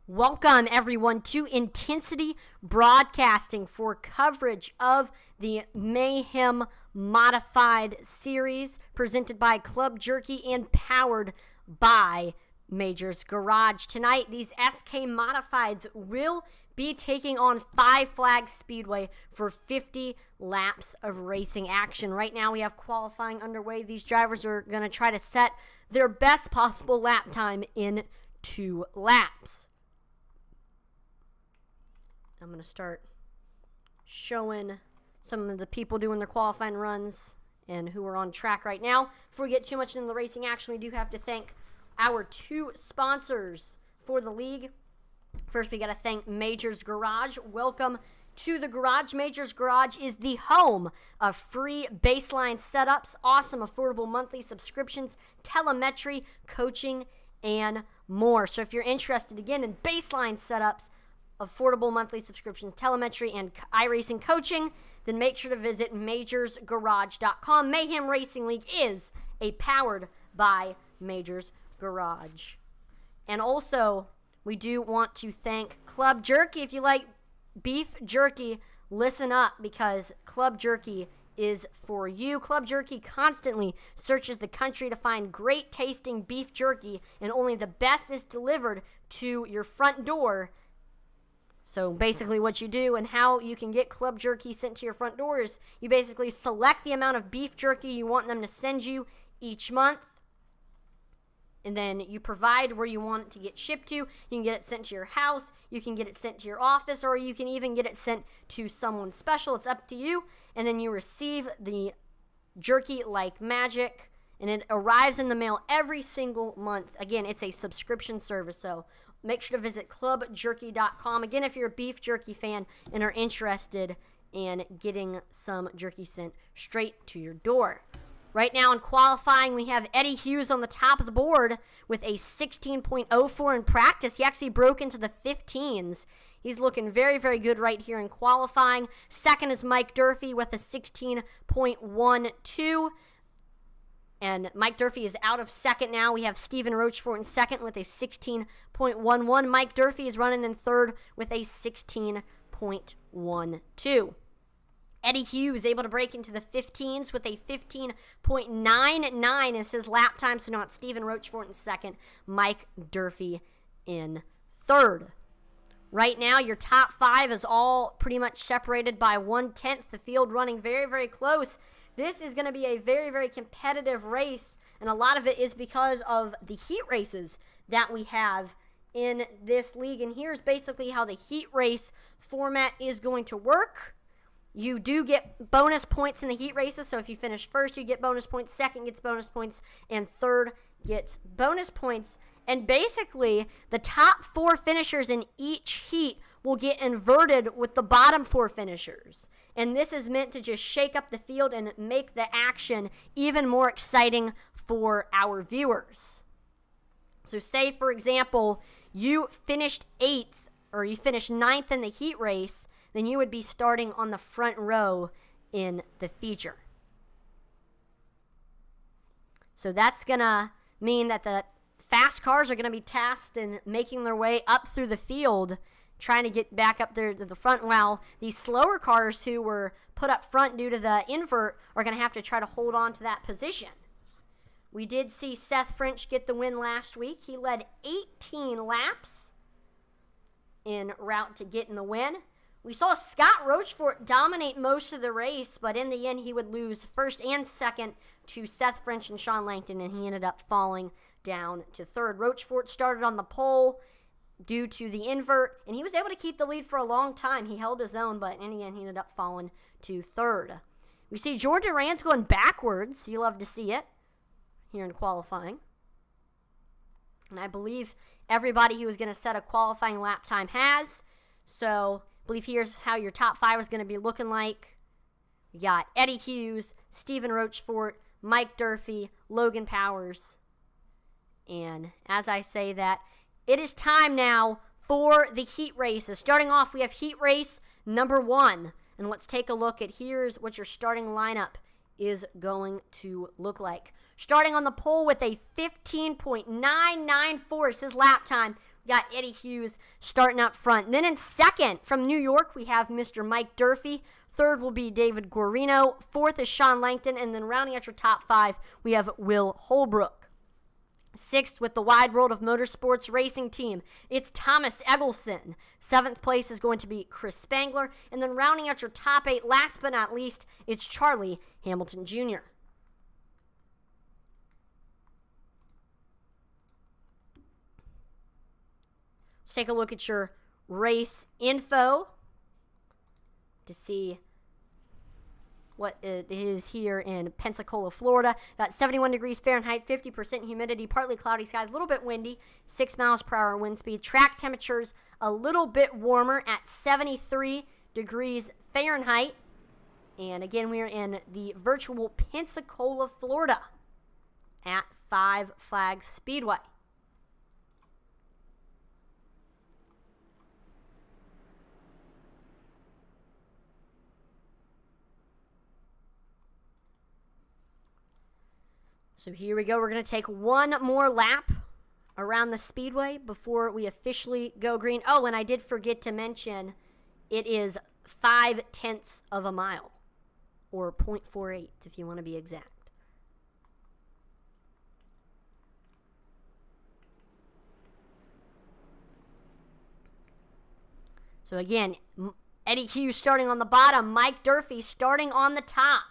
Welcome, everyone, to Intensity Broadcasting for coverage of the Mayhem Modified Series presented by Club Jerky and powered by Major's Garage. Tonight, these SK Modifieds will be taking on Five Flags Speedway for 50 laps of racing action. Right now, we have qualifying underway. These drivers are going to try to set their best possible lap time in 2 laps. I'm going to start showing some of the people doing their qualifying runs and who are on track right now. Before we get too much into the racing action, we do have to thank our 2 sponsors for the league. First, we got to thank Major's Garage. Welcome to the garage. Major's Garage is the home of free baseline setups, awesome affordable monthly subscriptions, telemetry, coaching, and more. So if you're interested, again, in baseline setups, affordable monthly subscriptions, telemetry, and iRacing coaching, then make sure to visit majorsgarage.com. Mayhem Racing League is powered by Major's Garage. And also, we do want to thank Club Jerky. If you like beef jerky, listen up, because Club Jerky is for you. Club Jerky constantly searches the country to find great tasting beef jerky, and only the best is delivered to your front door. So basically what you do and how you can get Club Jerky sent to your front door is you basically select the amount of beef jerky you want them to send you each month, and then you provide where you want it to get shipped to. You can get it sent to your house, you can get it sent to your office, or you can even get it sent to someone special. It's up to you. And then you receive the jerky like magic, and it arrives in the mail every single month. Again, it's a subscription service, so make sure to visit clubjerky.com. Again, if you're a beef jerky fan and are interested in getting some jerky sent straight to your door. Right now in qualifying, we have Eddie Hughes on the top of the board with a 16.04 in practice. He actually broke into the 15s. He's looking very, very good right here in qualifying. Second is Mike Durfee with a 16.12. And Mike Durfee is out of second now. We have Stephen Roach in second with a 16.11. Mike Durfee is running in third with a 16.12. Eddie Hughes able to break into the 15s with a 15.99 as his lap time. So not Stephen Roach in second, Mike Durfee in third. Right now, your top 5 is all pretty much separated by 1/10. The field running very, very close. This is going to be a very, very competitive race, and a lot of it is because of the heat races that we have in this league. And here's basically how the heat race format is going to work. You do get bonus points in the heat races, so if you finish first, you get bonus points, second gets bonus points, and third gets bonus points. And basically, the top 4 finishers in each heat will get inverted with the bottom 4 finishers. And this is meant to just shake up the field and make the action even more exciting for our viewers. So say, for example, you finished 8th or you finished 9th in the heat race, then you would be starting on the front row in the feature. So that's going to mean that the fast cars are going to be tasked in making their way up through the field, trying to get back up there to the front, while these slower cars who were put up front due to the invert are going to have to try to hold on to that position. We did see Seth French get the win last week. He led 18 laps en route to getting the win. We saw Scott Rochefort dominate most of the race, but in the end he would lose first and second to Seth French and Sean Langton, and he ended up falling down to third. Rochefort started on the pole due to the invert, and he was able to keep the lead for a long time. He held his own, but in the end, he ended up falling to third. We see Jordan Durant's going backwards. You love to see it here in qualifying. And I believe everybody who was going to set a qualifying lap time has. So I believe here's how your top 5 is going to be looking like. We got Eddie Hughes, Stephen Rochefort, Mike Durfee, Logan Powers. And as I say that, it is time now for the heat races. Starting off, we have heat race number 1. And let's take a look at here's what your starting lineup is going to look like. Starting on the pole with a 15.994 is his lap time. Got Eddie Hughes starting up front. And then in second, from New York, we have Mr. Mike Durfee. Third will be David Guarino. Fourth is Sean Langton. And then rounding out your top 5, we have Will Holbrook. Sixth, with the Wide World of Motorsports Racing Team, it's Thomas Eggleston. Seventh place is going to be Chris Spangler. And then rounding out your top 8, last but not least, it's Charlie Hamilton Jr. Let's take a look at your race info to see what it is here in Pensacola, Florida. Got 71 degrees Fahrenheit, 50% humidity, partly cloudy skies, a little bit windy, 6 miles per hour wind speed. Track temperatures a little bit warmer at 73 degrees Fahrenheit. And again, we are in the virtual Pensacola, Florida at Five Flags Speedway. So here we go. We're going to take one more lap around the Speedway before we officially go green. Oh, and I did forget to mention it is 0.5 of a mile, or 0.48 if you want to be exact. So again, Eddie Hughes starting on the bottom, Mike Durfee starting on the top.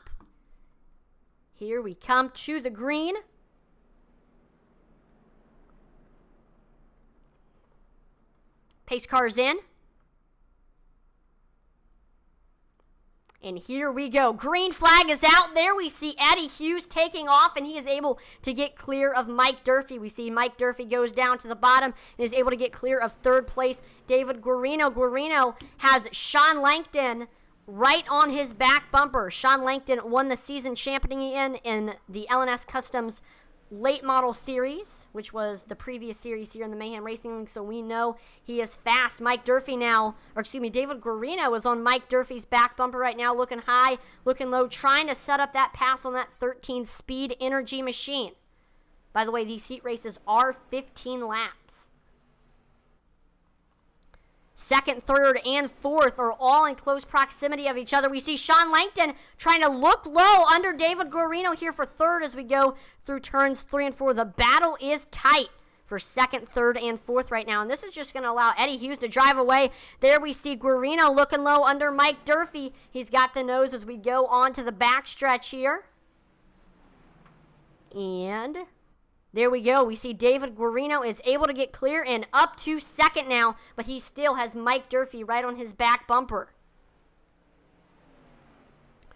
Here we come to the green. Pace cars in. And here we go. Green flag is out. There we see Eddie Hughes taking off, and he is able to get clear of Mike Durfee. We see Mike Durfee goes down to the bottom and is able to get clear of third place David Guarino. Guarino has Sean Langton right on his back bumper. Sean Langton won the season championing in the LNS Customs late model series, which was the previous series here in the Mayhem Racing League, so we know he is fast. Mike Durfee now, David Guarino is on Mike Durfee's back bumper right now, looking high, looking low, trying to set up that pass on that 13 speed energy machine. By the way, these heat races are 15 laps. Second, third, and fourth are all in close proximity of each other. We see Sean Langton trying to look low under David Guarino here for third as we go through turns 3 and 4. The battle is tight for second, third, and fourth right now. And this is just going to allow Eddie Hughes to drive away. There we see Guarino looking low under Mike Durfee. He's got the nose as we go on to the backstretch here. And there we go. We see David Guarino is able to get clear and up to second now, but he still has Mike Durfee right on his back bumper.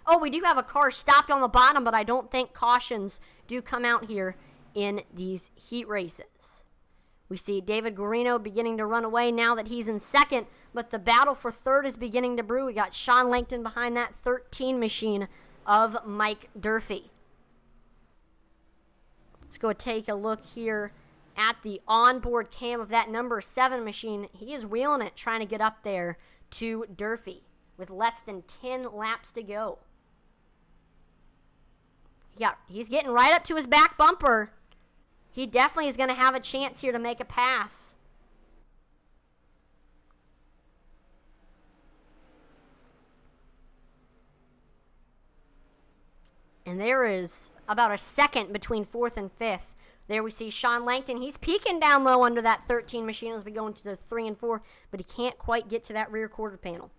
Oh, we do have a car stopped on the bottom, but I don't think cautions do come out here in these heat races. We see David Guarino beginning to run away now that he's in second, but the battle for third is beginning to brew. We got Sean Langton behind that 13 machine of Mike Durfee. Let's go take a look here at the onboard cam of that number 7 machine. He is wheeling it, trying to get up there to Durfee with less than 10 laps to go. Yeah, he's getting right up to his back bumper. He definitely is going to have a chance here to make a pass. And there is about a second between fourth and fifth. There we see Sean Langton. He's peeking down low under that 13 machine as we go into the 3 and 4, but he can't quite get to that rear quarter panel.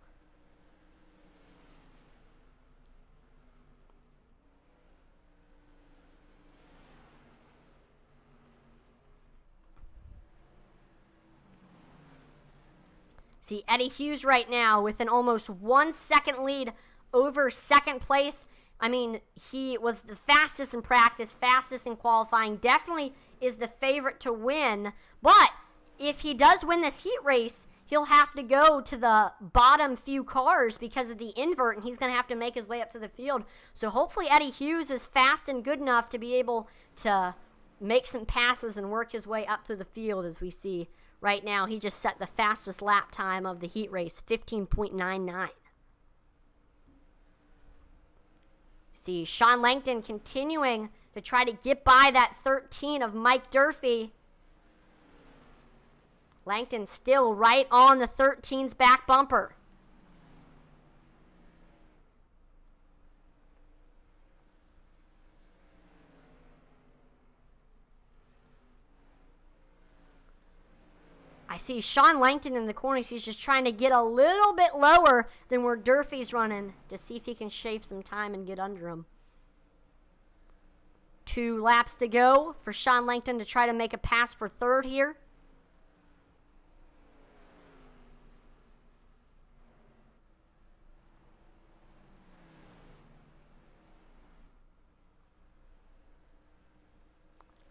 See Eddie Hughes right now with an almost 1 second lead over second place. I mean, he was the fastest in practice, fastest in qualifying, definitely is the favorite to win. But if he does win this heat race, he'll have to go to the bottom few cars because of the invert, and he's going to have to make his way up to the field. So hopefully Eddie Hughes is fast and good enough to be able to make some passes and work his way up through the field. As we see right now, he just set the fastest lap time of the heat race, 15.99. See Sean Langton continuing to try to get by that 13 of Mike Durfee. Langton still right on the 13's back bumper. I see Sean Langton in the corners. He's just trying to get a little bit lower than where Durfee's running to see if he can shave some time and get under him. 2 laps to go for Sean Langton to try to make a pass for third here.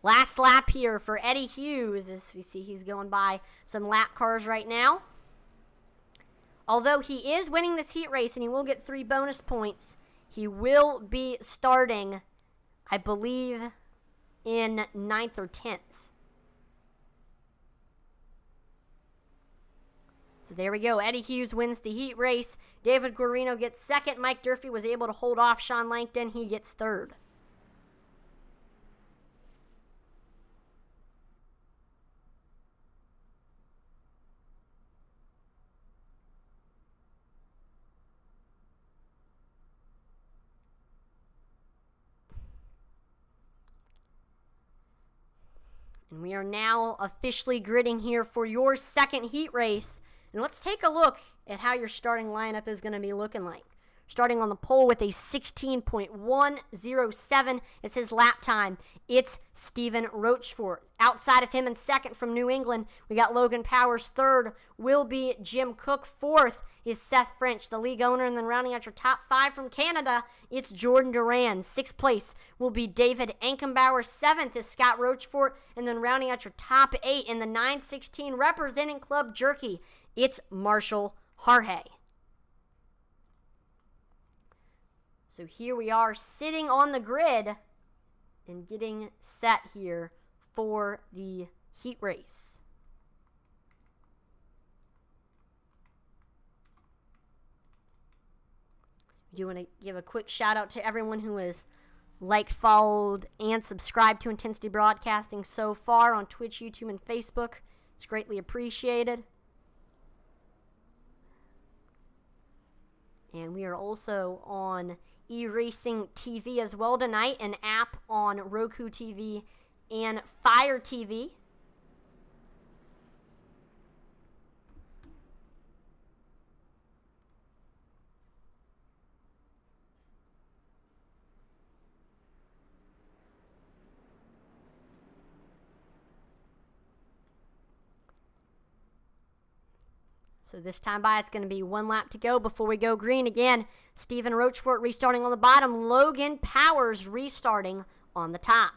Last lap here for Eddie Hughes, as we see he's going by some lap cars right now. Although he is winning this heat race and he will get 3 bonus points, he will be starting, I believe, in 9th or 10th. So there we go. Eddie Hughes wins the heat race. David Guarino gets second. Mike Durfee was able to hold off Sean Langton. He gets third. And we are now officially gridding here for your second heat race. And let's take a look at how your starting lineup is going to be looking like. Starting on the pole with a 16.107 is his lap time. It's Stephen Rochefort. Outside of him in second from New England, we got Logan Powers. Third will be Jim Cook. Fourth is Seth French, the league owner. And then rounding out your top 5 from Canada, it's Jordan Duran. Sixth place will be David Ankenbauer. Seventh is Scott Rochefort. And then rounding out your top 8 in the 916 representing Club Jerky, it's Marshall Harhay. So here we are sitting on the grid and getting set here for the heat race. I do want to give a quick shout out to everyone who has liked, followed, and subscribed to Intensity Broadcasting so far on Twitch, YouTube, and Facebook. It's greatly appreciated. And we are also on eRacing TV as well tonight, an app on Roku TV and Fire TV. So this time by, it's going to be 1 lap to go before we go green again. Stephen Rochefort restarting on the bottom. Logan Powers restarting on the top.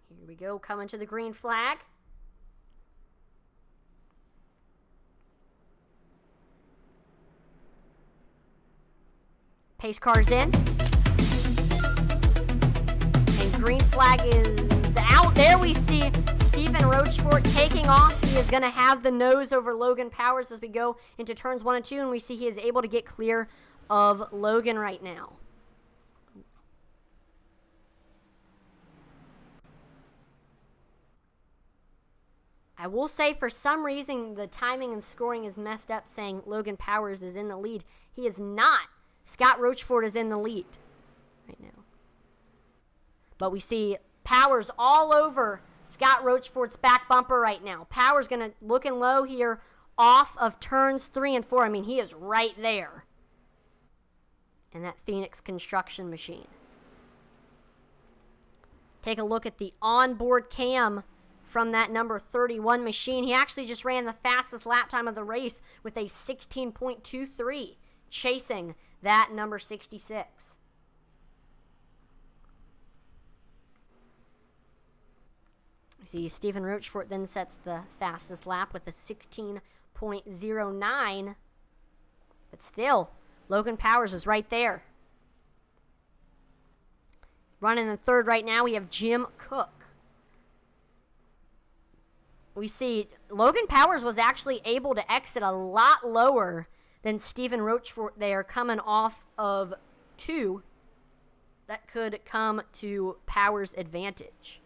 Here we go, coming to the green flag. Pace car's in. And green flag is out. There we see Stephen Rochefort taking off. He is going to have the nose over Logan Powers as we go into turns 1 and 2. And we see he is able to get clear of Logan right now. I will say for some reason the timing and scoring is messed up saying Logan Powers is in the lead. He is not. Scott Rochefort is in the lead right now. But we see Powers all over Scott Rochefort's back bumper right now. Powers going to looking low here off of turns 3 and 4. I mean, he is right there. And that Phoenix construction machine. Take a look at the onboard cam from that number 31 machine. He actually just ran the fastest lap time of the race with a 16.23, chasing that number 66. See, Stephen Rochefort then sets the fastest lap with a 16.09. But still, Logan Powers is right there. Running in third right now, we have Jim Cook. we see Logan Powers was actually able to exit a lot lower than Stephen Rochefort there, coming off of 2. That could come to Powers' advantage.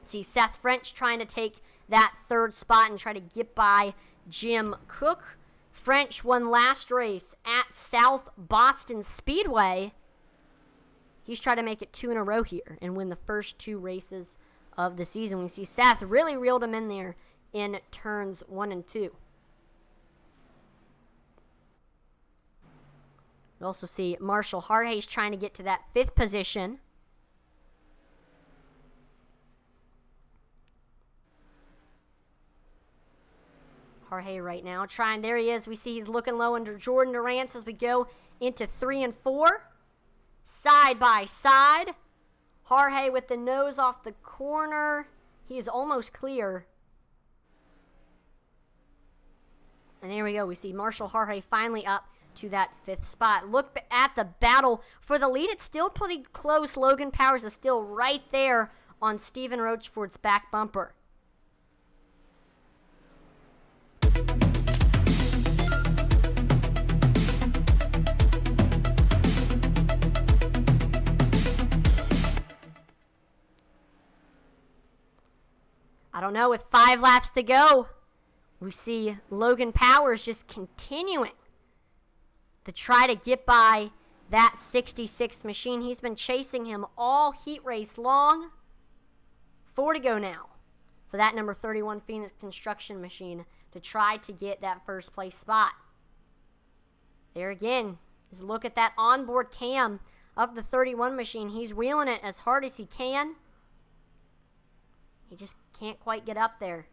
See Seth French trying to take that 3rd spot and try to get by Jim Cook. French won last race at South Boston Speedway. He's trying to make it 2 in a row here and win the first 2 races of the season. We see Seth really reeled him in there in turns 1 and 2. We also see Marshall Harhay's trying to get to that 5th position. Harhay right now trying. There he is. We see he's looking low under Jordan Durant as we go into 3 and 4. Side by side. Harhay with the nose off the corner. He is almost clear. And there we go. We see Marshall Harhay finally up to that 5th spot. Look at the battle for the lead. It's still pretty close. Logan Powers is still right there on Stephen Rochefort's back bumper. I don't know, with 5 laps to go, we see Logan Powers just continuing to try to get by that 66 machine. He's been chasing him all heat race long. 4 to go now for that number 31 Phoenix construction machine to try to get that 1st place spot. There again, just look at that onboard cam of the 31 machine. He's wheeling it as hard as he can. He just can't quite get up there.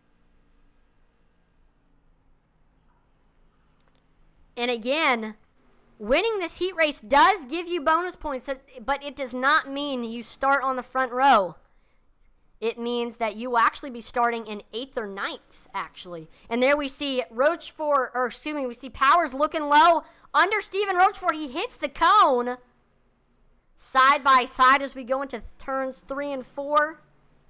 And again, winning this heat race does give you bonus points, but it does not mean you start on the front row. It means that you will actually be starting in 8th or 9th, actually. And there we see we see Powers looking low under Stephen Rochefort. He hits the cone. Side by side as we go into turns 3 and 4.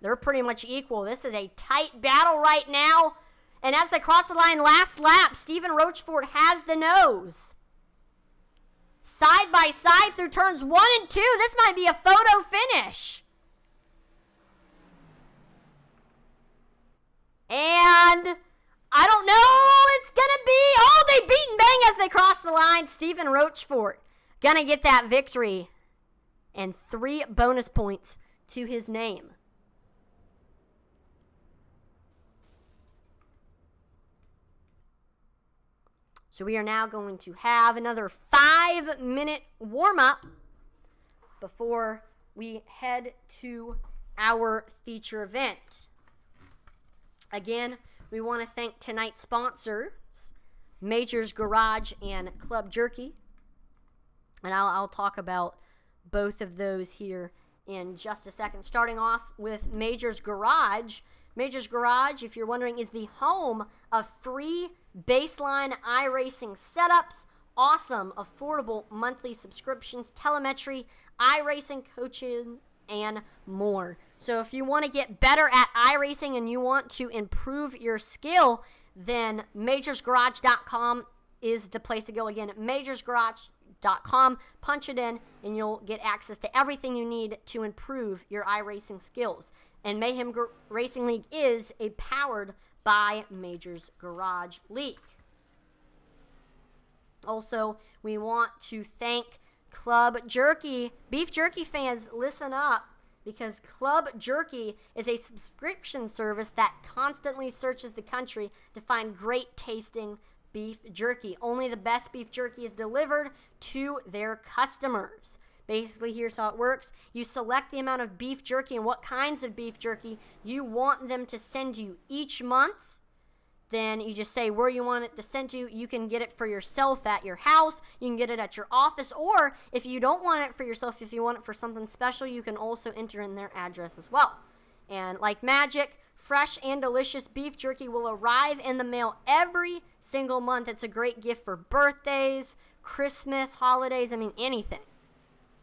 They're pretty much equal. This is a tight battle right now. And as they cross the line last lap, Stephen Rochefort has the nose. Side by side through turns 1 and 2. This might be a photo finish. And I don't know. It's going to be, they beat and bang as they cross the line. Stephen Rochefort going to get that victory. And 3 bonus points to his name. So we are now going to have another 5-minute warm-up before we head to our feature event. Again, we want to thank tonight's sponsors, Major's Garage and Club Jerky. And I'll talk about both of those here in just a second. Starting off with Major's Garage. Major's Garage, if you're wondering, is the home of free baseline iRacing setups, awesome, affordable monthly subscriptions, telemetry, iRacing coaching, and more. So if you want to get better at iRacing and you want to improve your skill, then majorsgarage.com is the place to go. Again, majorsgarage.com, punch it in, and you'll get access to everything you need to improve your iRacing skills. And Mayhem Racing League is powered by Major's Garage League. Also, we want to thank Club Jerky. Beef jerky fans, listen up, because Club Jerky is a subscription service that constantly searches the country to find great tasting beef jerky. Only the best beef jerky is delivered to their customers. Basically, here's how it works. You select the amount of beef jerky and what kinds of beef jerky you want them to send you each month. Then you just say where you want it to send to. You can get it for yourself at your house. You can get it at your office. Or if you don't want it for yourself, if you want it for something special, you can also enter in their address as well. And like magic, fresh and delicious beef jerky will arrive in the mail every single month. It's a great gift for birthdays, Christmas, holidays, anything.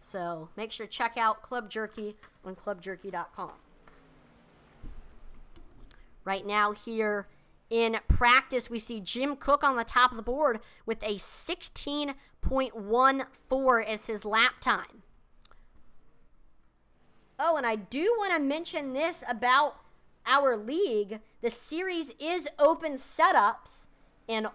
So make sure to check out Club Jerky on clubjerky.com. Right now here in practice, we see Jim Cook on the top of the board with a 16.14 as his lap time. Oh, and I do want to mention this about our league. The series is open setups, and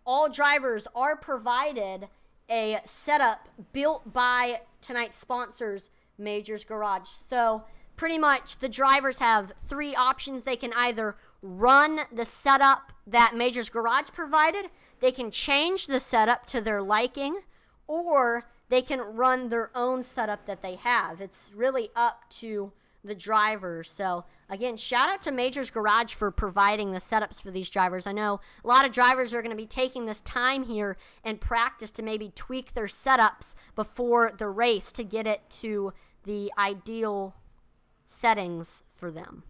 all drivers are provided a setup built by tonight's sponsors, Majors Garage. So pretty much the drivers have three options. They can either run the setup that Majors Garage provided, they can change the setup to their liking, or they can run their own setup that they have. It's really up to the drivers. So again, shout out to Majors Garage for providing the setups for these drivers. I know a lot of drivers are going to be taking this time here and practice to maybe tweak their setups before the race to get it to the ideal settings for them.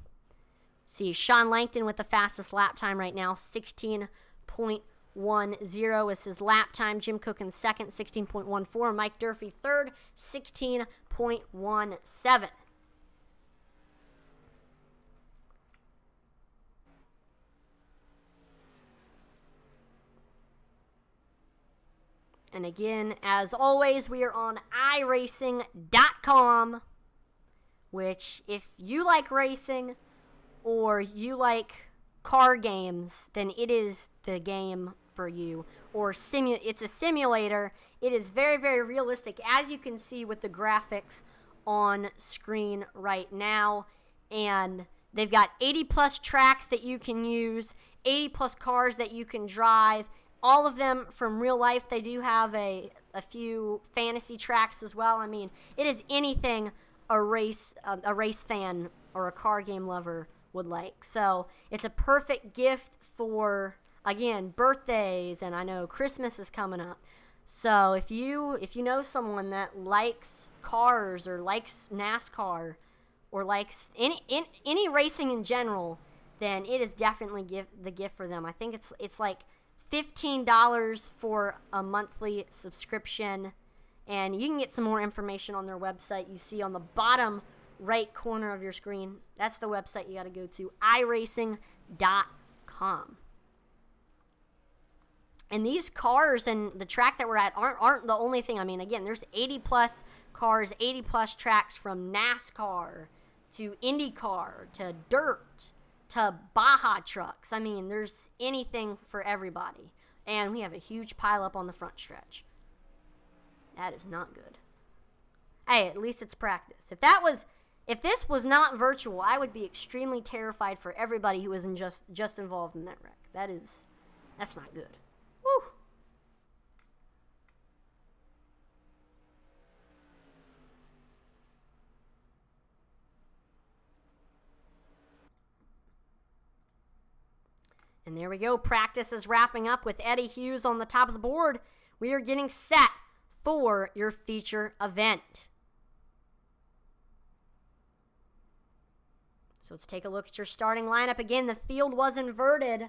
See, Sean Langton with the fastest lap time right now, 16.10 is his lap time. Jim Cook in second, 16.14. Mike Durfee third, 16.17. And again, as always, we are on iRacing.com, which if you like racing or you like car games, then it is the game for you. Or it's a simulator. It is very, very realistic, as you can see with the graphics on screen right now. And they've got 80 plus tracks that you can use, 80 plus cars that you can drive, all of them from real life. They do have a few fantasy tracks as well. I mean, it is anything a race fan or a car game lover would like. So it's a perfect gift for, again, birthdays, and I know Christmas is coming up. So if you know someone that likes cars or likes NASCAR or likes any racing in general, then it is definitely the gift for them. I think it's like $15 for a monthly subscription, and you can get some more information on their website. You see on the bottom right corner of your screen, that's the website you got to go to, iRacing.com. And these cars and the track that we're at aren't the only thing. I mean, again, there's 80 plus cars, 80 plus tracks, from NASCAR to IndyCar to dirt to Baja trucks. I mean, there's anything for everybody. And we have a huge pile up on the front stretch. That is not good. Hey, at least it's practice. If this was not virtual, I would be extremely terrified for everybody who isn't just involved in that wreck. That's not good. Woo! And there we go. Practice is wrapping up with Eddie Hughes on the top of the board. We are getting set for your feature event. So let's take a look at your starting lineup. Again, the field was inverted.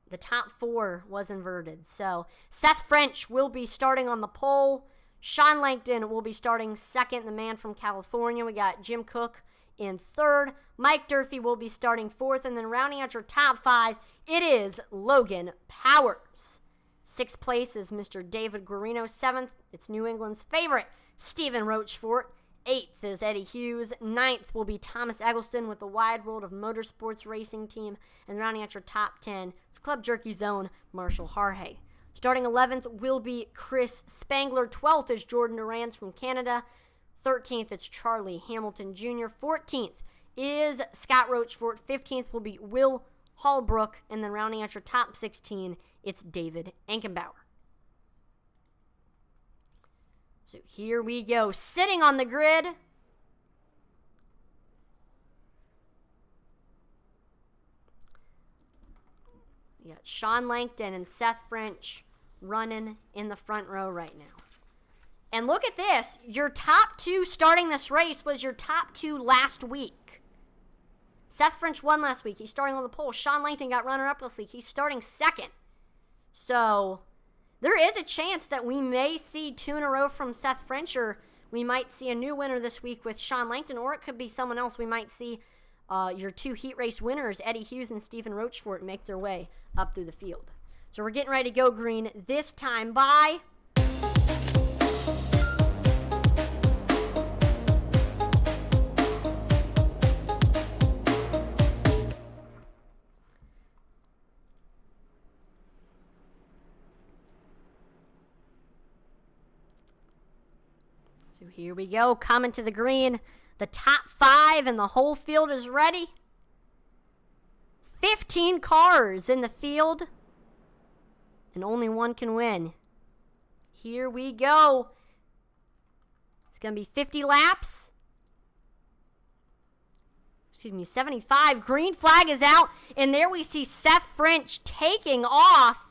The top four was inverted. So Seth French will be starting on the pole. Sean Langton will be starting second, the man from California. We got Jim Cook in third. Mike Durfee will be starting fourth. And then rounding out your top five, it is Logan Powers. Sixth place is Mr. David Guarino. Seventh, it's New England's favorite, Stephen Rochefort. Eighth is Eddie Hughes. Ninth will be Thomas Eggleston with the Wide World of Motorsports Racing Team. And rounding out your top 10, it's Club Jerky's own Marshall Harhay. Starting 11th will be Chris Spangler. 12th is Jordan Durans from Canada. 13th, it's Charlie Hamilton Jr. 14th is Scott Rochefort. 15th will be Will Hallbrook. And then rounding out your top 16, it's David Ankenbauer. So here we go. Sitting on the grid, we got Sean Langton and Seth French running in the front row right now. And look at this. Your top two starting this race was your top two last week. Seth French won last week. He's starting on the pole. Sean Langton got runner-up this week. He's starting second. So there is a chance that we may see two in a row from Seth French, or we might see a new winner this week with Sean Langton, or it could be someone else. We might see your 2 heat race winners, Eddie Hughes and Stephen Roachfort, make their way up through the field. So we're getting ready to go green this time by... So here we go, coming to the green. The top 5 and the whole field is ready. 15 cars in the field. And only one can win. Here we go. It's going to be 50 laps. Excuse me, 75. Green flag is out. And there we see Seth French taking off.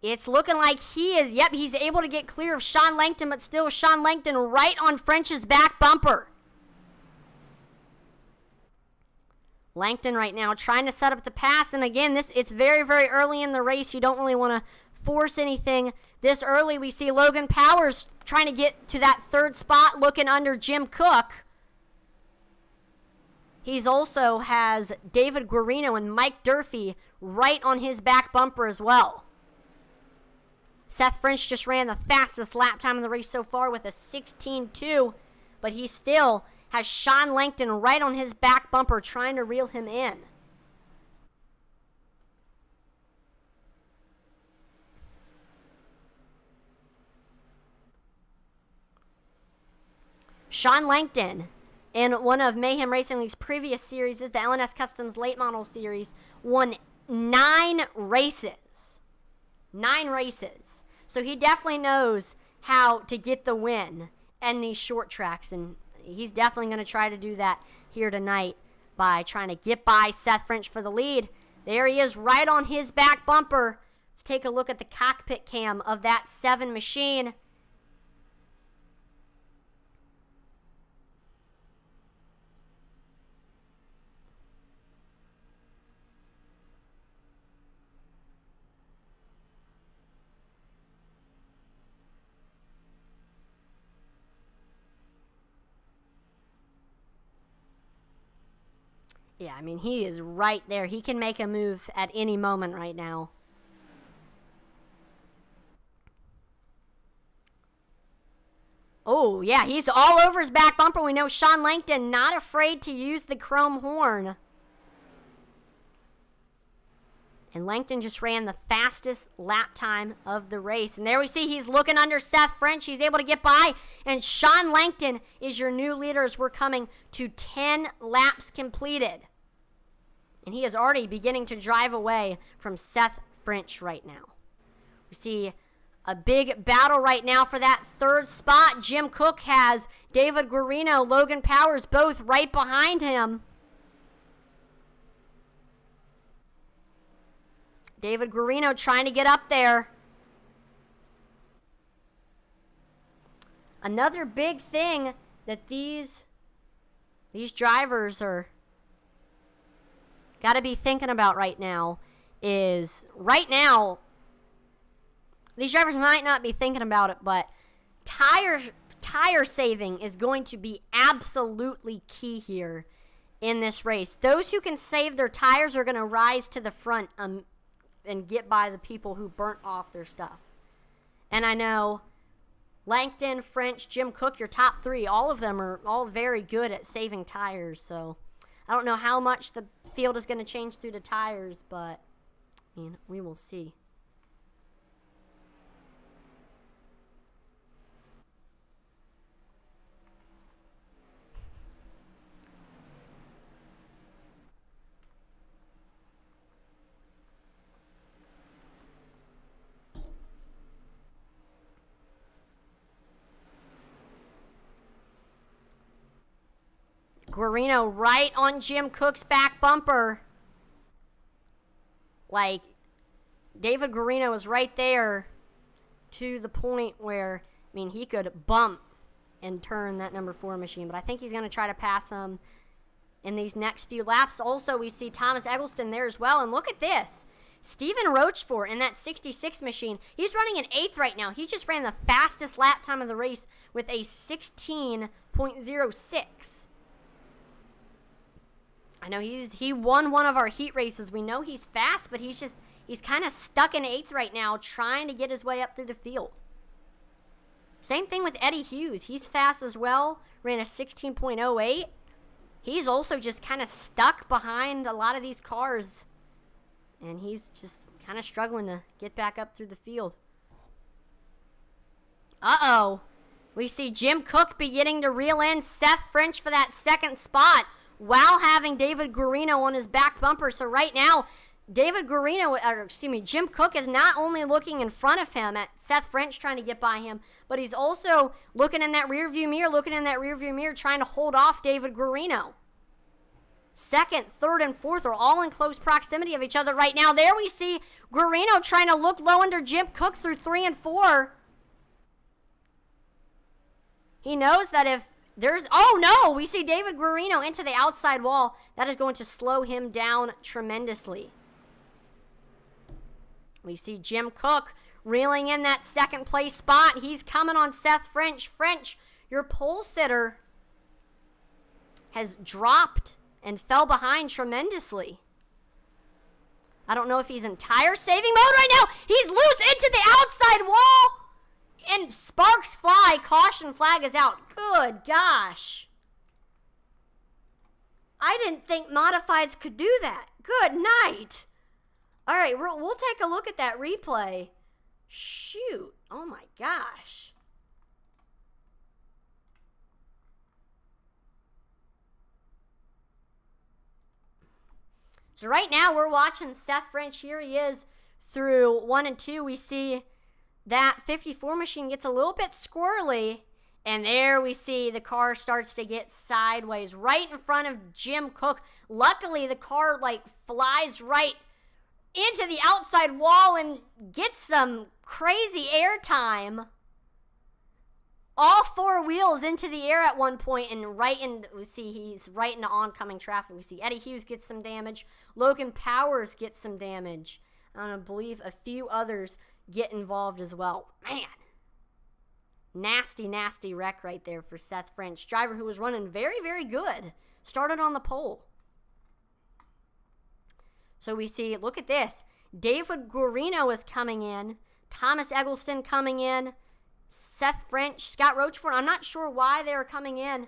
It's looking like he is, yep, he's able to get clear of Sean Langton, but still Sean Langton right on French's back bumper. Langton right now trying to set up the pass. And again, it's very, very early in the race. You don't really want to force anything this early. We see Logan Powers trying to get to that 3rd spot, looking under Jim Cook. He's also has David Guarino and Mike Durfee right on his back bumper as well. Seth French just ran the fastest lap time in the race so far with a 16.2, but he still has Sean Langton right on his back bumper trying to reel him in. Sean Langton, in one of Mayhem Racing League's previous series, the LNS Customs Late Model Series, won 9 races. 9 races. So he definitely knows how to get the win in these short tracks, and he's definitely going to try to do that here tonight by trying to get by Seth French for the lead. There he is right on his back bumper. Let's take a look at the cockpit cam of that 7 machine. Yeah, I mean, he is right there. He can make a move at any moment right now. Oh, yeah, he's all over his back bumper. We know Sean Langton not afraid to use the chrome horn. And Langton just ran the fastest lap time of the race. And there we see he's looking under Seth French. He's able to get by. And Sean Langton is your new leader as we're coming to 10 laps completed. And he is already beginning to drive away from Seth French right now. We see a big battle right now for that 3rd spot. Jim Cook has David Guarino, Logan Powers, both right behind him. David Guarino trying to get up there. Another big thing that these drivers are got to be thinking about right now is, right now, these drivers might not be thinking about it, but tire saving is going to be absolutely key here in this race. Those who can save their tires are going to rise to the front and get by the people who burnt off their stuff. And I know Langton, French, Jim Cook, your top 3, all of them are all very good at saving tires. So I don't know how much the field is going to change through the tires, but I mean, we will see. Guarino right on Jim Cook's back bumper. Like, David Guarino was right there to the point where, I mean, he could bump and turn that number 4 machine. But I think he's going to try to pass him in these next few laps. Also, we see Thomas Eggleston there as well. And look at this. Stephen Roachfort in that 66 machine. He's running an 8th right now. He just ran the fastest lap time of the race with a 16.06. I know he won one of our heat races. We know he's fast, but he's kind of stuck in 8th right now, trying to get his way up through the field. Same thing with Eddie Hughes. He's fast as well. Ran a 16.08. He's also just kind of stuck behind a lot of these cars. And he's just kind of struggling to get back up through the field. Uh-oh. We see Jim Cook beginning to reel in Seth French for that 2nd spot while having David Guarino on his back bumper. So right now, Jim Cook is not only looking in front of him at Seth French trying to get by him, but he's also looking in that rearview mirror, trying to hold off David Guarino. 2nd, 3rd, and 4th are all in close proximity of each other right now. There we see Guarino trying to look low under Jim Cook through 3 and 4. He knows that if there's... Oh, no! We see David Guarino into the outside wall. That is going to slow him down tremendously. We see Jim Cook reeling in that 2nd place spot. He's coming on Seth French. French, your pole sitter has dropped and fell behind tremendously. I don't know if he's in tire saving mode right now. He's loose into the outside wall. And sparks fly. Caution flag is out. Good gosh. I didn't think modifieds could do that. Good night. All right, we'll take a look at that replay. Shoot. Oh my gosh. So right now we're watching Seth French. Here he is through 1 and 2. We see that 54 machine gets a little bit squirrely. And there we see the car starts to get sideways right in front of Jim Cook. Luckily, the car flies right into the outside wall and gets some crazy air time. All 4 wheels into the air at one point, and we see he's right into oncoming traffic. We see Eddie Hughes get some damage. Logan Powers gets some damage. I believe a few others get involved as well. Man. Nasty, nasty wreck right there for Seth French. Driver who was running very, very good. Started on the pole. So we see, look at this. David Guarino is coming in. Thomas Eggleston coming in. Seth French, Scott Roachford. I'm not sure why they're coming in.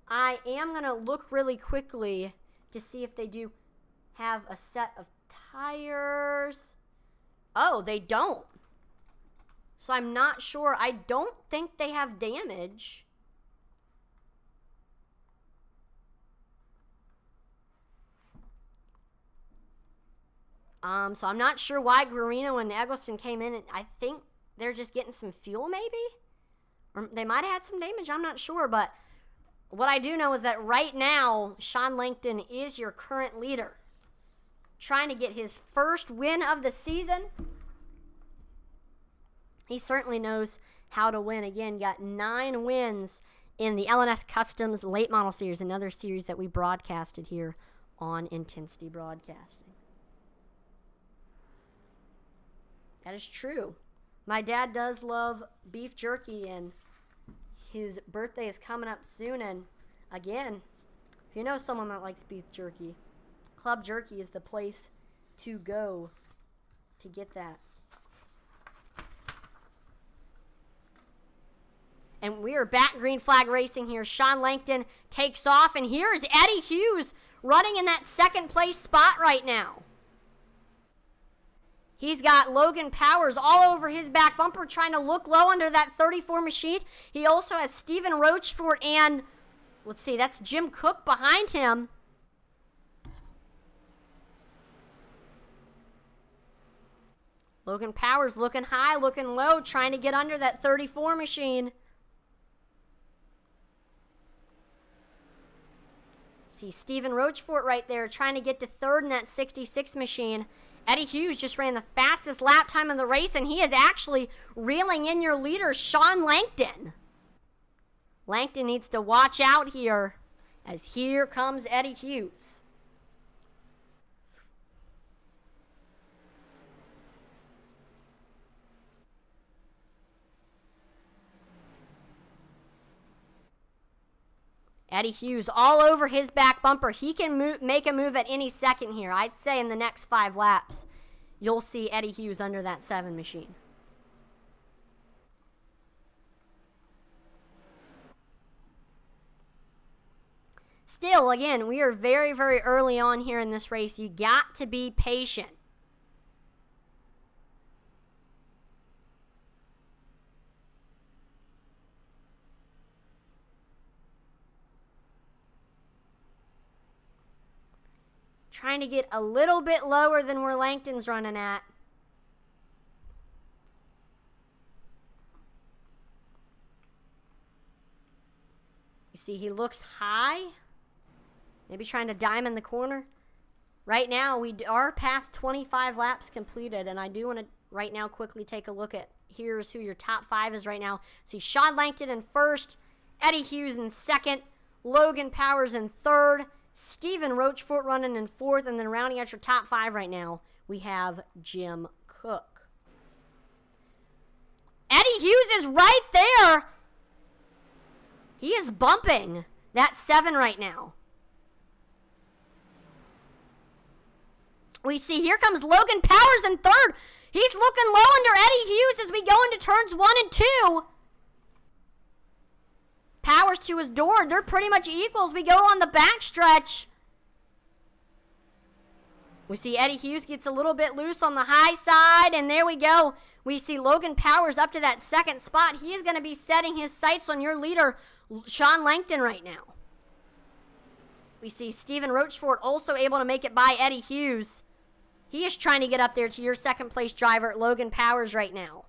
I am going to look really quickly to see if they do have a set of tires. Oh, they don't. So I'm not sure. I don't think they have damage. So I'm not sure why Guarino and Eggleston came in. I think they're just getting some fuel maybe? Or they might have had some damage. I'm not sure. But what I do know is that right now, Sean Langton is your current leader. Trying to get his first win of the season. He certainly knows how to win. Again, got 9 wins in the LNS Customs Late Model Series, another series that we broadcasted here on Intensity Broadcasting. That is true. My dad does love beef jerky, and his birthday is coming up soon. And again, if you know someone that likes beef jerky, Club Jerky is the place to go to get that. And we are back green flag racing here. Sean Langton takes off, and here's Eddie Hughes running in that 2nd place spot right now. He's got Logan Powers all over his back bumper trying to look low under that 34 machine. He also has Stephen Roachford and, let's see, that's Jim Cook behind him. Logan Powers looking high, looking low, trying to get under that 34 machine. See Stephen Roachford right there trying to get to 3rd in that 66 machine. Eddie Hughes just ran the fastest lap time in the race, and he is actually reeling in your leader, Sean Langton. Langton needs to watch out here, as here comes Eddie Hughes. Eddie Hughes all over his back bumper. He can make a move at any second here. I'd say in the next 5 laps, you'll see Eddie Hughes under that 7 machine. Still, again, we are very, very early on here in this race. You got to be patient. Trying to get a little bit lower than where Langton's running at. You see, he looks high. Maybe trying to diamond the corner. Right now, we are past 25 laps completed, and I do want to right now quickly take a look at here's who your top 5 is right now. See, Sean Langton in first, Eddie Hughes in second, Logan Powers in third, Stephen Roachfort running in fourth, and then rounding out your top 5 right now, we have Jim Cook. Eddie Hughes is right there. He is bumping that 7 right now. We see here comes Logan Powers in third. He's looking low under Eddie Hughes as we go into turns 1 and 2. Powers to his door. They're pretty much equals. We go on the backstretch. We see Eddie Hughes gets a little bit loose on the high side, and there we go. We see Logan Powers up to that 2nd spot. He is going to be setting his sights on your leader, Sean Langton, right now. We see Stephen Roachfort also able to make it by Eddie Hughes. He is trying to get up there to your 2nd place driver, Logan Powers, right now.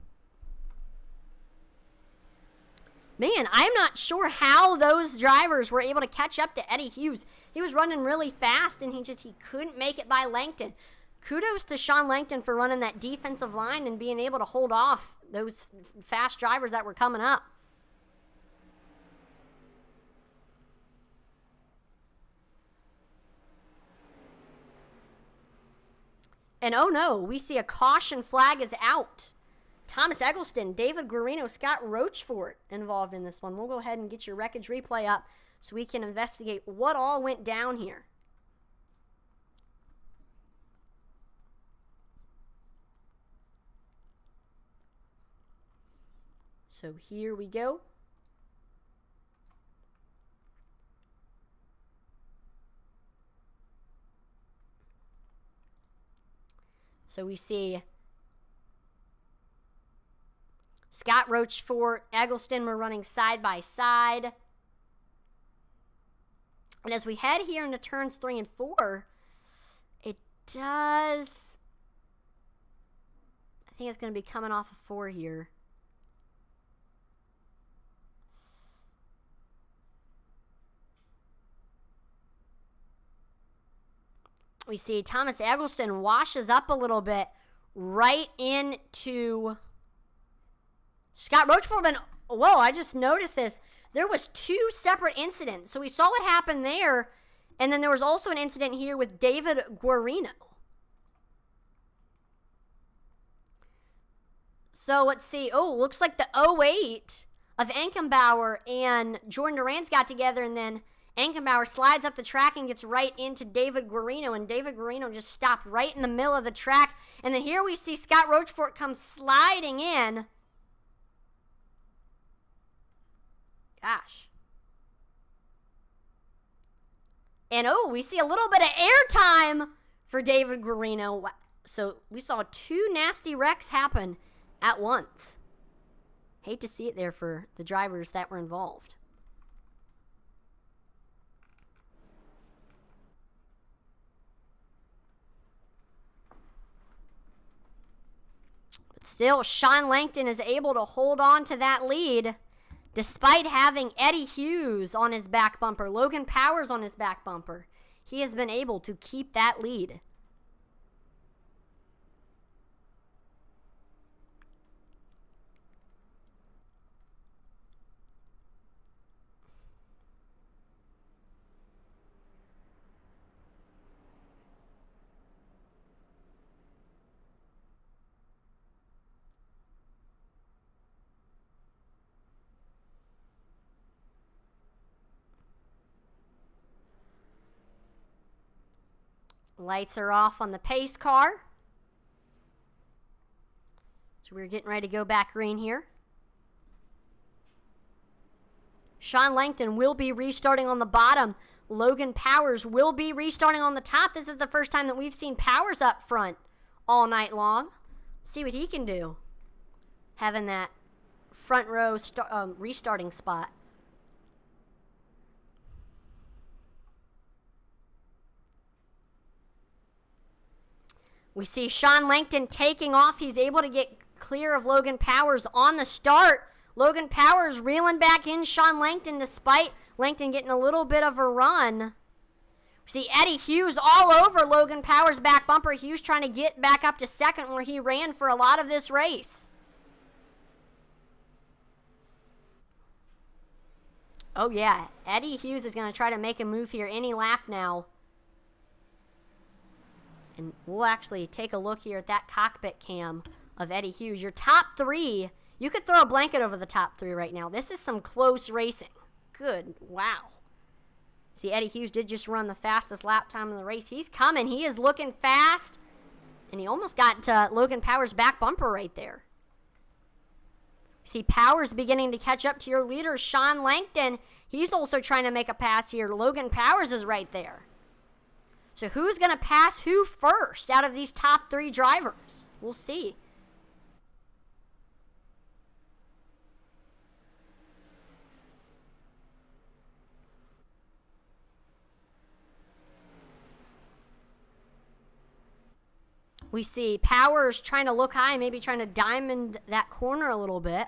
Man, I'm not sure how those drivers were able to catch up to Eddie Hughes. He was running really fast, and he couldn't make it by Langton. Kudos to Sean Langton for running that defensive line and being able to hold off those fast drivers that were coming up. And oh no, we see a caution flag is out. Thomas Eggleston, David Guarino, Scott Roachfort involved in this one. We'll go ahead and get your wreckage replay up so we can investigate what all went down here. So here we go. So we see Scott Roachfort, Eggleston were running side by side. And as we head here into turns 3 and 4, it does... I think it's going to be coming off of 4 here. We see Thomas Eggleston washes up a little bit right into Scott Roachfort. And whoa, I just noticed this. There was 2 separate incidents. So we saw what happened there. And then there was also an incident here with David Guarino. So let's see. Oh, looks like the 08 of Ankenbauer and Jordan Durant's got together, and then Ankenbauer slides up the track and gets right into David Guarino, and David Guarino just stopped right in the middle of the track. And then here we see Scott Roachfort come sliding in. Gosh. And oh, we see a little bit of airtime for David Guarino. So we saw 2 nasty wrecks happen at once. Hate to see it there for the drivers that were involved. But still, Sean Langton is able to hold on to that lead despite having Eddie Hughes on his back bumper, Logan Powers on his back bumper. He has been able to keep that lead. Lights are off on the pace car. So we're getting ready to go back green here. Sean Langton will be restarting on the bottom. Logan Powers will be restarting on the top. This is the first time that we've seen Powers up front all night long. See what he can do. Having that front row restarting spot. We see Sean Langton taking off. He's able to get clear of Logan Powers on the start. Logan Powers reeling back in Sean Langton despite Langton getting a little bit of a run. We see Eddie Hughes all over Logan Powers' back bumper. Hughes trying to get back up to second where he ran for a lot of this race. Oh yeah, Eddie Hughes is going to try to make a move here any lap now. And we'll actually take a look here at that cockpit cam of Eddie Hughes. Your top three, you could throw a blanket over the top three right now. This is some close racing. Good. Wow. See, Eddie Hughes did just run the fastest lap time in the race. He's coming. He is looking fast. And he almost got to Logan Powers' back bumper right there. See, Powers beginning to catch up to your leader, Sean Langton. He's also trying to make a pass here. Logan Powers is right there. So who's going to pass who first out of these top three drivers? We'll see. We see Powers trying to look high, maybe trying to diamond that corner a little bit.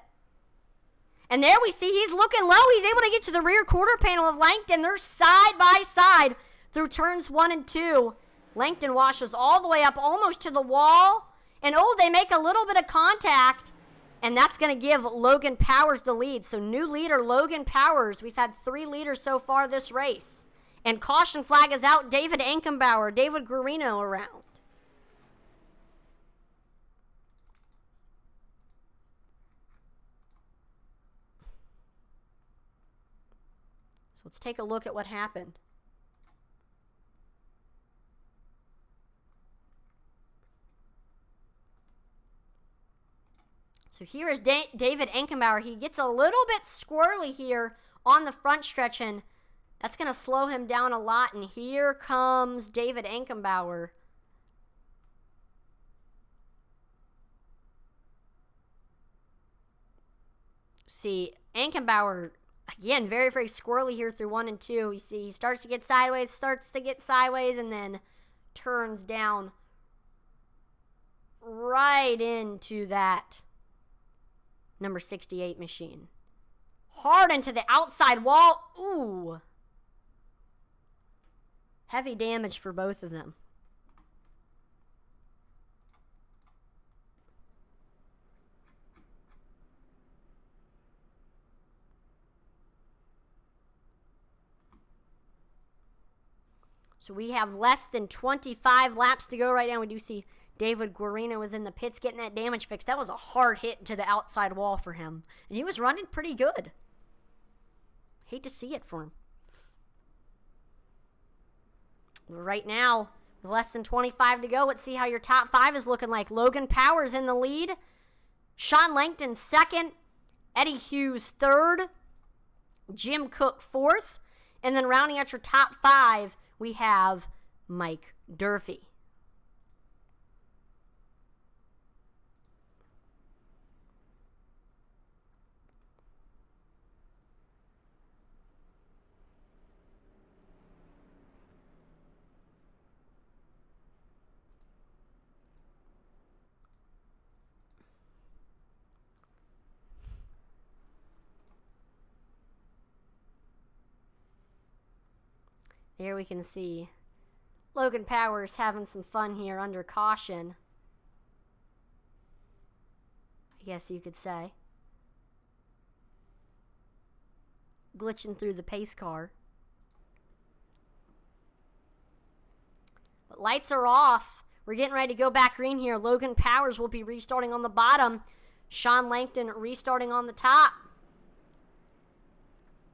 And there we see he's looking low. He's able to get to the rear quarter panel of Langton. They're side by side through turns 1 and 2. Langton washes all the way up almost to the wall. And oh, they make a little bit of contact. And that's going to give Logan Powers the lead. So new leader, Logan Powers. We've had 3 leaders so far this race. And caution flag is out. David Ankenbauer, David Guarino around. So let's take a look at what happened. So here is David Ankenbauer. He gets a little bit squirrely here on the front stretch, and that's going to slow him down a lot. And here comes David Ankenbauer. See, Ankenbauer, again, very, very squirrely here through 1 and 2. You see, he starts to get sideways, and then turns down right into that number 68 machine. Hard into the outside wall. Ooh. Heavy damage for both of them. So we have less than 25 laps to go right now. We do see David Guarino was in the pits getting that damage fixed. That was a hard hit to the outside wall for him. And he was running pretty good. Hate to see it for him. Right now, with less than 25 to go, let's see how your top 5 is looking like. Logan Powers in the lead. Sean Langton second. Eddie Hughes third. Jim Cook fourth. And then rounding out your top 5, we have Mike Durfee. Here we can see Logan Powers having some fun here under caution, I guess you could say. Glitching through the pace car. But lights are off. We're getting ready to go back green here. Logan Powers will be restarting on the bottom. Sean Langton restarting on the top.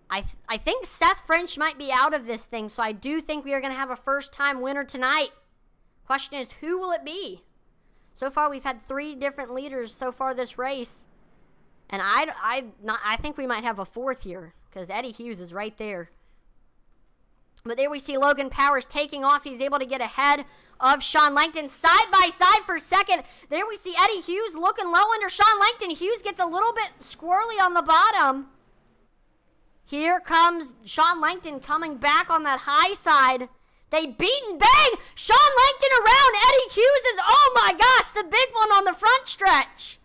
I think Seth French might be out of this thing, so I do think we are going to have a first-time winner tonight. Question is, who will it be? So far, we've had 3 different leaders so far this race. And I think we might have a 4th here, because Eddie Hughes is right there. But there we see Logan Powers taking off. He's able to get ahead of Sean Langton side by side for second. There we see Eddie Hughes looking low under Sean Langton. Hughes gets a little bit squirrely on the bottom. Here comes Sean Langton coming back on that high side. They beat and bang. Sean Langton around. Eddie Hughes is, oh my gosh, the big one on the front stretch.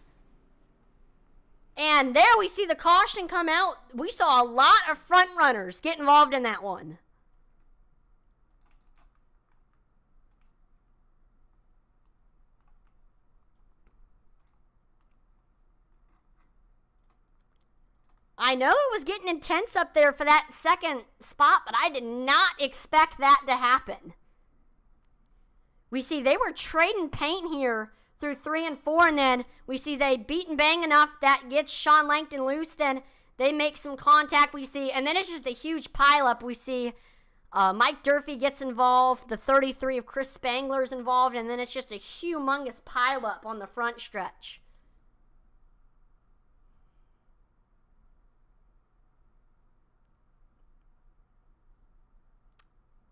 And there we see the caution come out. We saw a lot of front runners get involved in that one. I know it was getting intense up there for that second spot, but I did not expect that to happen. We see they were trading paint here through 3 and 4, and then we see they beat and bang enough that gets Sean Langton loose. Then they make some contact, we see, and then it's just a huge pileup. We see Mike Durfee gets involved, the 33 of Chris Spangler's involved, and then it's just a humongous pileup on the front stretch.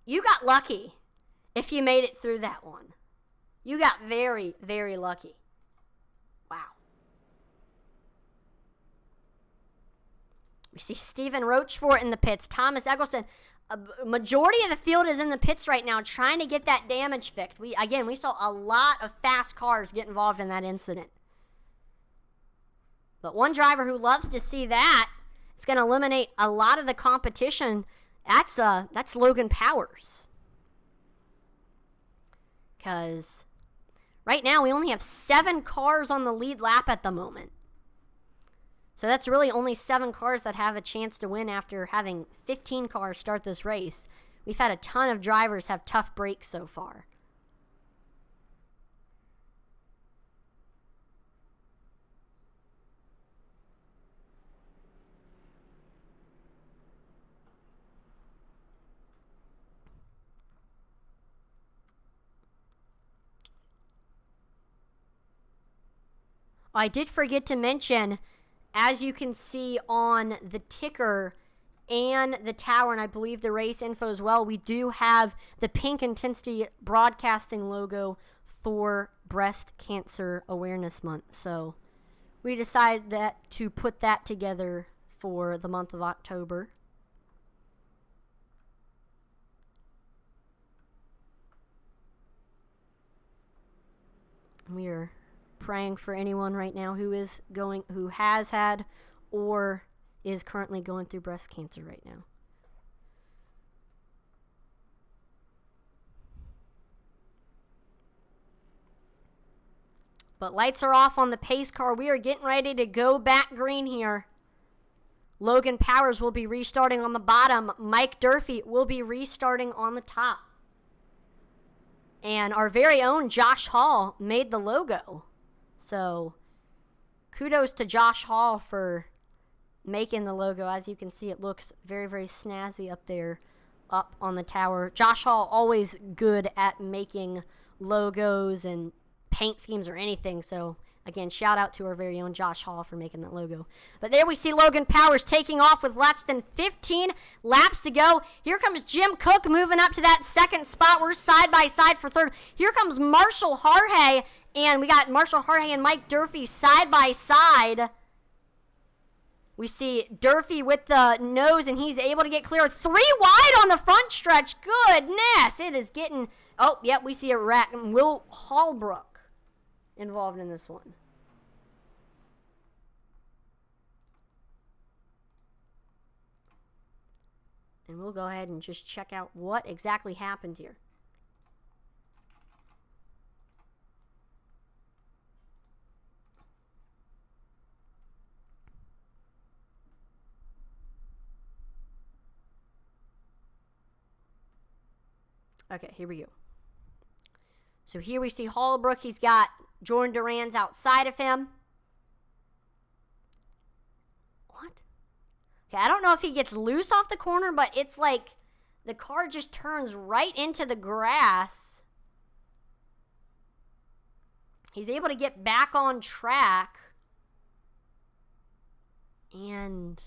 You got lucky if you made it through that one. You got very, very lucky. Wow. We see Stephen Roachfort in the pits. Thomas Eggleston. A majority of the field is in the pits right now trying to get that damage fixed. We saw a lot of fast cars get involved in that incident. But one driver who loves to see that is going to eliminate a lot of the competition. That's Logan Powers. Because right now we only have 7 cars on the lead lap at the moment. So that's really only 7 cars that have a chance to win after having 15 cars start this race. We've had a ton of drivers have tough breaks so far. I did forget to mention, as you can see on the ticker and the tower, and I believe the race info as well, we do have the Pink Intensity Broadcasting logo for Breast Cancer Awareness Month. So we decided to put that together for the month of October. We are praying for anyone right now who has had or is currently going through breast cancer right now. But lights are off on the pace car. We are getting ready to go back green here. Logan Powers will be restarting on the bottom. Mike Durfee will be restarting on the top. And our very own Josh Hall made the logo. So, kudos to Josh Hall for making the logo. As you can see, it looks very, very snazzy up there, up on the tower. Josh Hall, always good at making logos and paint schemes or anything. So, again, shout out to our very own Josh Hall for making that logo. But there we see Logan Powers taking off with less than 15 laps to go. Here comes Jim Cook moving up to that second spot. We're side by side for third. Here comes Marshall Harhay. And we got Marshall Harhay and Mike Durfee side by side. We see Durfee with the nose, and he's able to get clear. 3 wide on the front stretch. Goodness. It is getting... Oh, yep, we see a wreck. Will Hallbrook involved in this one. And we'll go ahead and just check out what exactly happened here. Okay, here we go. So here we see Hallbrook. He's got Jordan Duran's outside of him. What? Okay, I don't know if he gets loose off the corner, but it's like the car just turns right into the grass. He's able to get back on track. And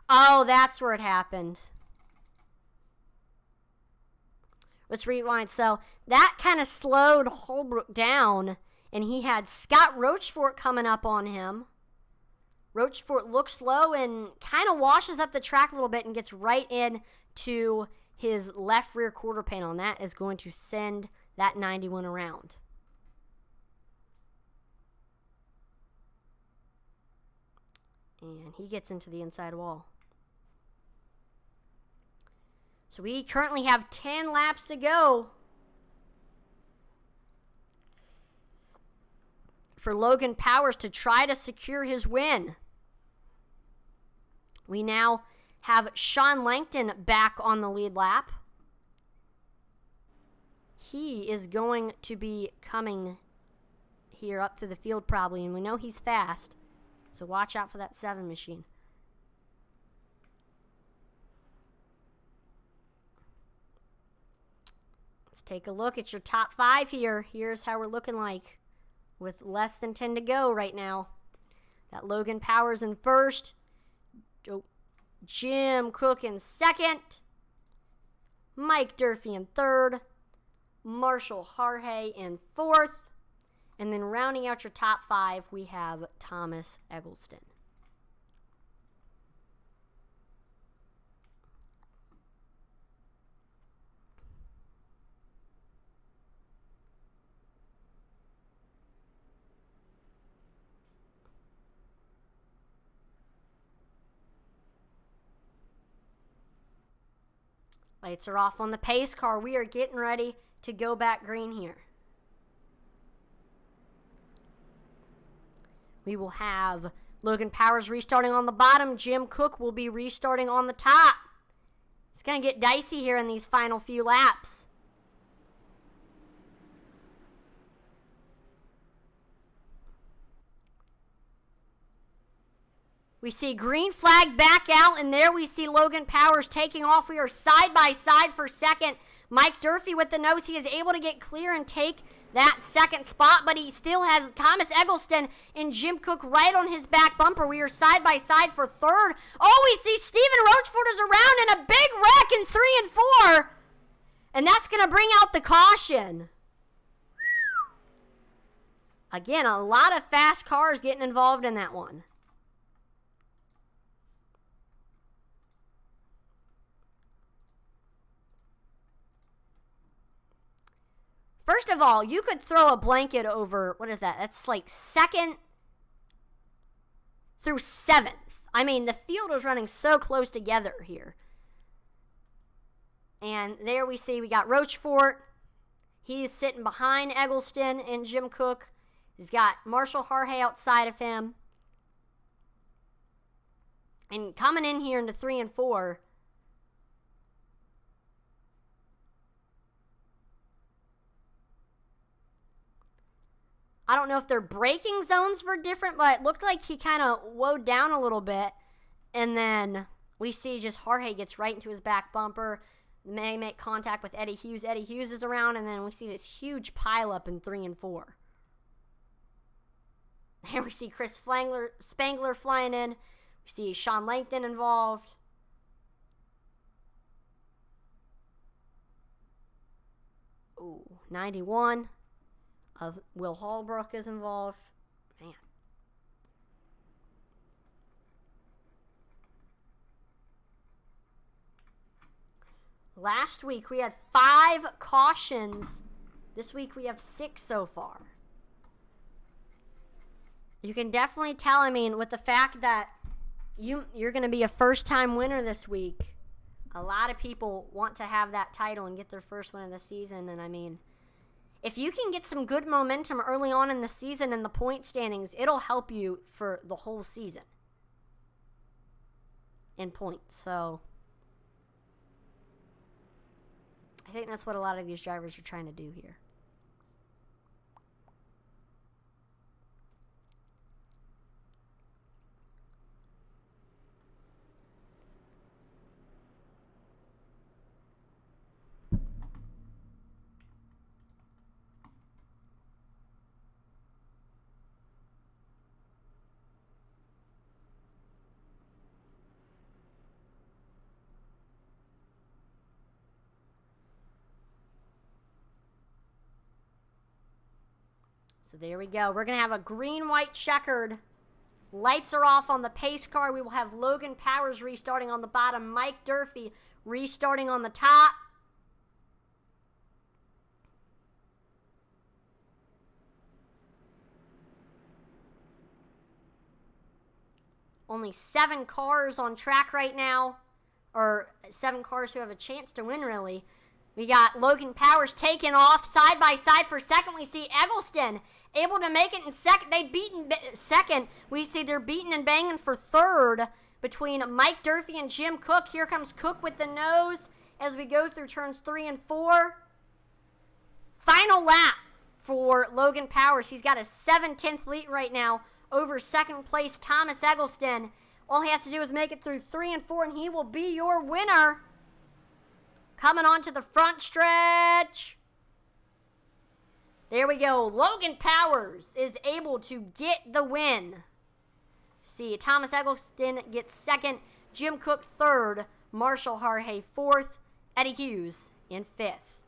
oh, that's where it happened. Let's rewind. So that kind of slowed Holbrook down, and he had Scott Rochefort coming up on him. Rochefort looks low and kind of washes up the track a little bit and gets right in to his left rear quarter panel, and that is going to send that 91 around. And he gets into the inside wall. So we currently have 10 laps to go for Logan Powers to try to secure his win. We now have Sean Langton back on the lead lap. He is going to be coming here up through the field probably, and we know he's fast. So watch out for that 7 machine. Let's take a look at your top 5 here. Here's how we're looking like with less than 10 to go right now. Got Logan Powers in first. Jim Cook in second. Mike Durfee in third. Marshall Harhay in fourth. And then rounding out your top 5, we have Thomas Eggleston. Lights are off on the pace car. We are getting ready to go back green here. We will have Logan Powers restarting on the bottom. Jim Cook will be restarting on the top. It's going to get dicey here in these final few laps. We see green flag back out, and there we see Logan Powers taking off. We are side by side for second. Mike Durfee with the nose. He is able to get clear and take that second spot, but he still has Thomas Eggleston and Jim Cook right on his back bumper. We are side by side for third. Oh, we see Stephen Rochefort is around in a big wreck in 3 and 4. And that's going to bring out the caution. Again, a lot of fast cars getting involved in that one. First of all, you could throw a blanket over, what is that? That's like 2nd through 7th. I mean, the field was running so close together here. And there we see we got Rochefort. He is sitting behind Eggleston and Jim Cook. He's got Marshall Harhay outside of him. And coming in here into 3 and 4. I don't know if they're braking zones for different, but it looked like he kind of woed down a little bit. And then we see just Harhay gets right into his back bumper. May make contact with Eddie Hughes. Eddie Hughes is around, and then we see this huge pileup in 3 and 4. Here we see Chris Spangler flying in. We see Sean Langton involved. Ooh, 91. Of Will Holbrook is involved. Man. Last week we had 5 cautions. This week we have 6 so far. You can definitely tell, I mean, with the fact that you're going to be a first-time winner this week, a lot of people want to have that title and get their first win of the season. And I mean, if you can get some good momentum early on in the season in the point standings, it'll help you for the whole season in points. So I think that's what a lot of these drivers are trying to do here. So there we go. We're going to have a green-white checkered. Lights are off on the pace car. We will have Logan Powers restarting on the bottom. Mike Durfee restarting on the top. Only 7 cars on track right now. Or 7 cars who have a chance to win, really. We got Logan Powers taking off side by side for second. We see Eggleston able to make it in second. They've beaten second. We see they're beating and banging for third between Mike Durfee and Jim Cook. Here comes Cook with the nose as we go through turns 3 and 4. Final lap for Logan Powers. He's got a 7/10 lead right now over second place Thomas Eggleston. All he has to do is make it through 3 and 4, and he will be your winner. Coming on to the front stretch. There we go. Logan Powers is able to get the win. See, Thomas Eggleston gets second. Jim Cook third. Marshall Harhay fourth. Eddie Hughes in fifth.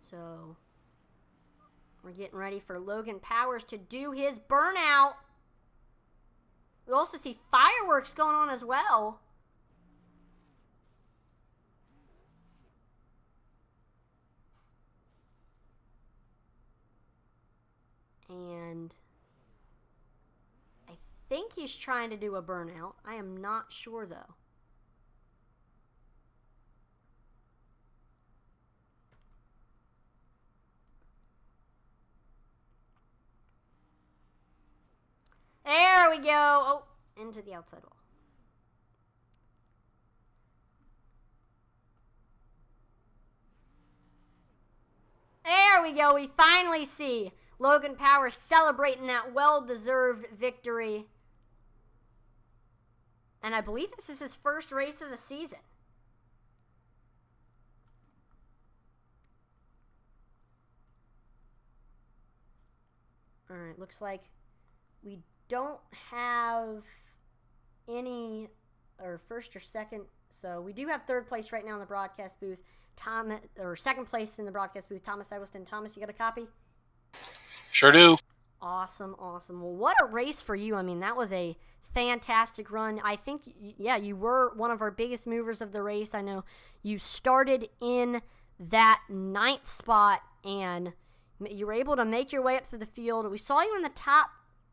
So we're getting ready for Logan Powers to do his burnout. We also see fireworks going on as well. And I think he's trying to do a burnout. I am not sure, though. There we go. Oh, into the outside wall. There we go. We finally see Logan Powers celebrating that well-deserved victory. And I believe this is his first race of the season. All right, looks like we don't have any first or second. So we do have third place right now in the broadcast booth. Second place in the broadcast booth, Thomas Eggleston. Thomas, you got a copy? Sure do. Awesome. Well, what a race for you. I mean, that was a fantastic run. I think, you were one of our biggest movers of the race. I know you started in that 9th spot, and you were able to make your way up through the field. We saw you in the top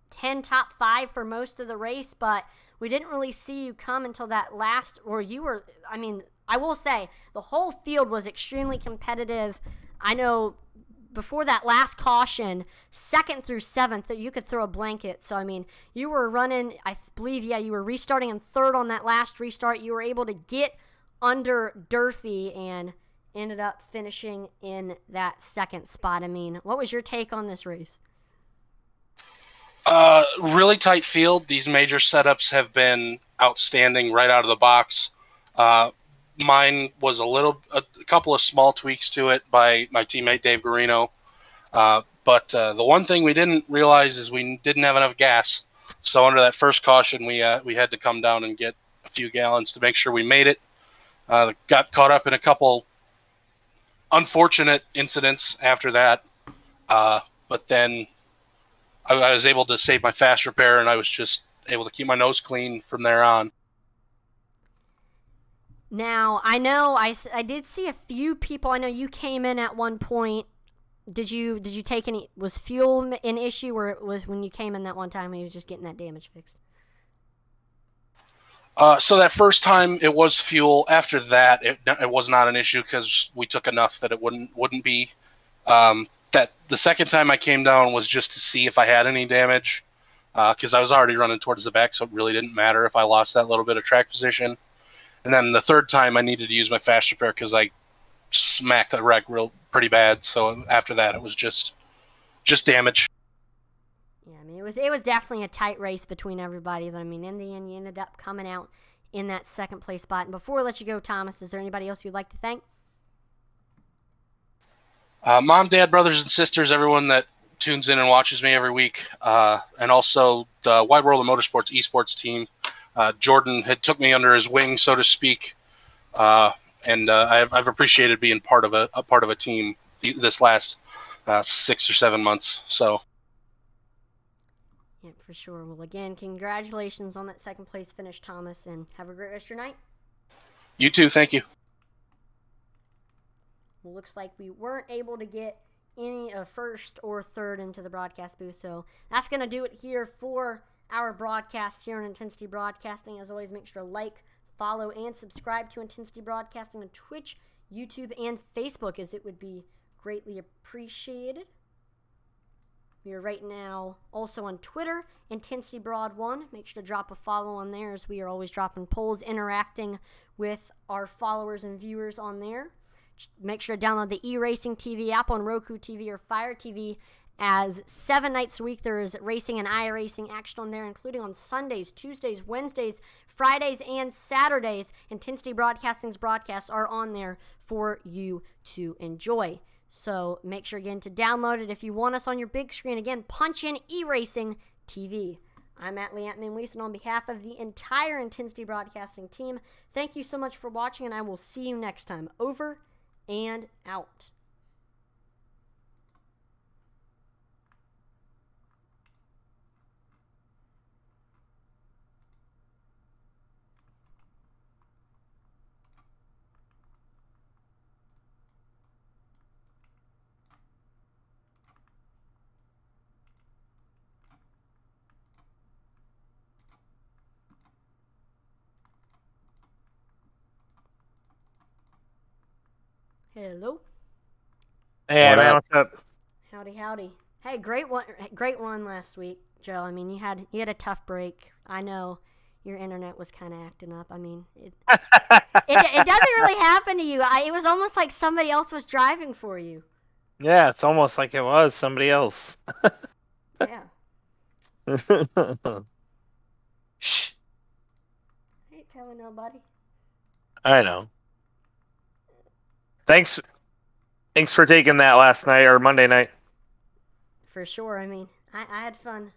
10, top 5 for most of the race, but we didn't really see you come until that last, or you were, I will say, the whole field was extremely competitive. I know before that last caution, 2nd through 7th, that you could throw a blanket. So, you were running, I believe, you were restarting in 3rd on that last restart. You were able to get under Durfee and ended up finishing in that 2nd spot. What was your take on this race? Really tight field. These major setups have been outstanding right out of the box. Mine was a couple of small tweaks to it by my teammate Dave Garino. But the one thing we didn't realize is we didn't have enough gas. So under that first caution, we had to come down and get a few gallons to make sure we made it. Got caught up in a couple unfortunate incidents after that. But then I was able to save my fast repair, and I was just able to keep my nose clean from there on. Now, I know I did see a few people. I know you came in at one point. Did you take any? Was fuel an issue, or it was when you came in that one time and you was just getting that damage fixed? So that first time it was fuel. After that, it was not an issue because we took enough that it wouldn't be. That the second time I came down was just to see if I had any damage, because I was already running towards the back, so it really didn't matter if I lost that little bit of track position. And then the third time I needed to use my fast repair because I smacked a wreck pretty bad. So after that, it was just damage. Yeah, it was definitely a tight race between everybody. But in the end, you ended up coming out in that 2nd place spot. And before I let you go, Thomas, is there anybody else you'd like to thank? Mom, dad, brothers and sisters, everyone that tunes in and watches me every week, and also the Wide World of Motorsports esports team. Jordan had took me under his wing, so to speak, and I've appreciated being part of a team this last 6 or 7 months. So. Yeah, for sure. Well, again, congratulations on that second place finish, Thomas, and have a great rest of your night. You too. Thank you. Well, looks like we weren't able to get any first or third into the broadcast booth, so that's going to do it here for our broadcast here on Intensity Broadcasting. As always, make sure to like, follow, and subscribe to Intensity Broadcasting on Twitch, YouTube, and Facebook, as it would be greatly appreciated. We are right now also on Twitter, Intensity Broad 1. Make sure to drop a follow on there, as we are always dropping polls, interacting with our followers and viewers on there. Make sure to download the eRacing TV app on Roku TV or Fire TV, as 7 nights a week there is racing and iRacing action on there, including on Sundays, Tuesdays, Wednesdays, Fridays, and Saturdays. Intensity Broadcasting's broadcasts are on there for you to enjoy. So make sure, again, to download it. If you want us on your big screen, again, punch in eRacing TV. I'm Matt Leantman-Weiss, and on behalf of the entire Intensity Broadcasting team, thank you so much for watching, and I will see you next time. Over and out. Hello. Hey, man, what's up? Howdy, howdy. Hey, great one last week, Joe. I mean, you had a tough break. I know your internet was kind of acting up. I mean, it doesn't really happen to you. It was almost like somebody else was driving for you. Yeah, it's almost like it was somebody else. Yeah. Shh. I ain't telling nobody. I know. Thanks for taking that last night or Monday night. For sure. I mean, I had fun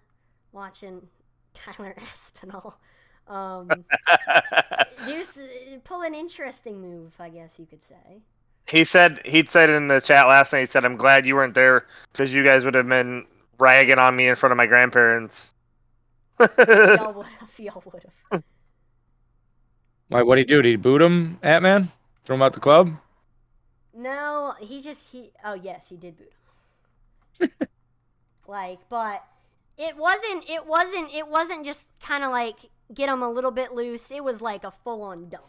watching Tyler Aspinall pull an interesting move, I guess you could say. He'd said in the chat last night, he said, "I'm glad you weren't there because you guys would have been ragging on me in front of my grandparents." Y'all would have. Why? What'd he do? Did he boot him, Ant-Man? Throw him out the club? No, oh yes, he did boot him. But it wasn't just kind of like get him a little bit loose. It was like a full-on dump.